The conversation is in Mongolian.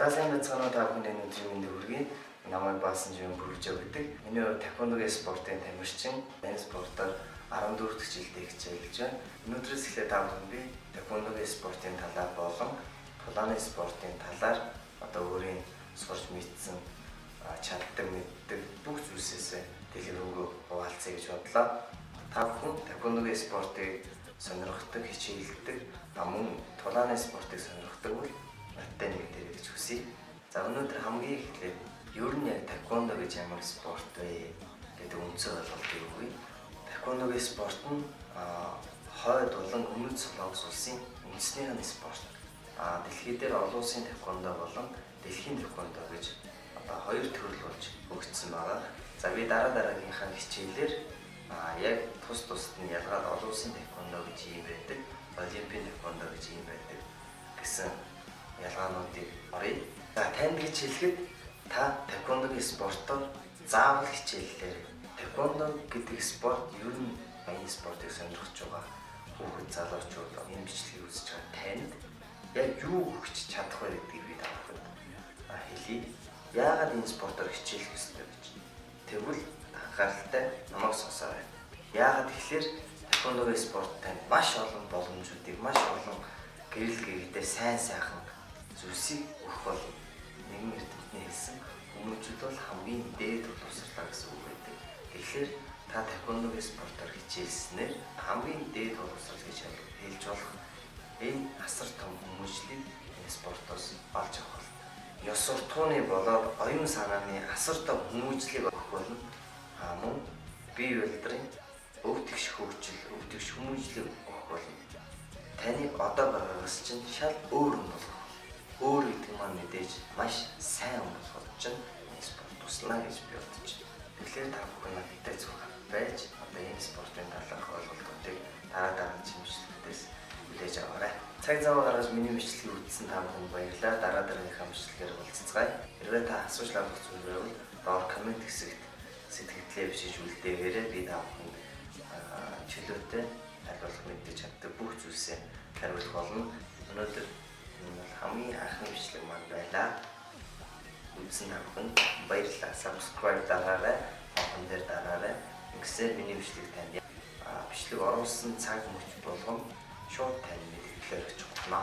За сайн байцгаана уу та бүхэнд энэ өдрийн мэндийг хүргэе. Намайг Баасан Жин Бүржөө гэдэг. Миний хувьд таеквондогийн спортын тамирчин. Энэ спортоор 14 дахь жилдээ хичээлж байна. Өнөөдрөөс эхлээд та бүхэн би таеквондогийн спортын талаар болон тулааны спортын талаар одоо өөрийн сурч мэдсэн чаддаг мэддэг бүх зүйлсээс дэлгэрэнгүй хуваалцъя гэж бодлоо. Та бүхэн таеквондогийн спортыг сонирхдаг, хичээлдэг, мөн тулааны спортыг сонирхдаг бол надтай нэгдэрэй гэж хүсье. За өнөөдөр хамгийн эхлээд ер нь яг таеквондо гэж ямар спорт вэ гэдэг үндсэн ойлголтыг өгье. Таеквондогийн спорт нь хойд болон өмнөд Солонгос улсын үндэснийхэн спорт. Дэлхий дээр олон улсын таеквондо болон дэлхийн таеквондо гэж одоо хоёр төрөл болж өгөгдсөн байна. За би дараагийнхаа хичээлээр яг тус тусад нь ялгаад олон улсын таеквондо гэж юм байдаг, олимпийн таеквондо гэж юм байдаг гэсэн ялгаануудыг оръё. За танд гэж хэлэхэд та таеквондогийн спортоор заавал хичээллээр. Таеквондо гэдэг спорт ер нь энэ спортыг сонирхож байгаа хүүхэд залуучууд энэ бичлэгийг үзэж байгаа танд яг юу өгч чадах вэ гэдгийг би та бүхэнд хэлье. Яагаад энэ спортоор хичээлэх ёстой гэж. Тэгвэл анхааралтай намайг сонсоорой. Яагаад тэгэхээр таеквондогийн спорт танд маш олон боломжуудыг, маш олон гэрэл гээдээ сайн сайхан зүйлсийг өгөх бол нэгэн эрдэмтний хэлсэн хүмүүжүүд бол хамгийн дээд боловсролтой гэсэн үг байдаг. Тэгэхээр та таеквондогийн спортоор хичээлснээр хамгийн дээд боловсрол гэж хэлж болох энэ асар том хүмүүжлийг энэ спортоос олж авах. Ёс суртахууны болоод оюун санааны асар том хүмүүжлийг өгөх болно. Мөн бие барилдрын өв тэгш хөгжил, өв тэгш хүмүүжлийг өгөх болно. Таны одоо байгаагаас чинь шал өөр юм болох. Өөр гэдэг маань мэдээж маш сайн болоход чинь энэ спорт туслана гэж би бодож байна. Тэгэхээр та бүхэн надтай зөвхөн байж одоо энэ спортын талаарх ойлголтуудыг дараа чимэглэлээс хүлээж аваарай. Цаг зав гаргаж миний бичлэгийг үзсэн та бүхэнд баярлалаа. Дараагийнхаа бичлэгээр уулзцгаая. Хэрвээ та асууж авах зүйл байвал доор комент хэсэгт сэтгэлдээ бичиж үлдээгээрэй. Би та бүхэнд чөлөөтэй хариулах мэдээж чаддаг бүх зүйлсээ хариулах болно. Өнөөдөр хамгийн анхны бичлэг маань байлаа. Үзсэн та бүхэнд баярлалаа. Subscribe дараарай. Хонхон дээр дараарай. Ингэсээр миний бичлэг танд бичлэг оруулсан цаг мөч болгон шууд тань мэдээлэл өгч болно.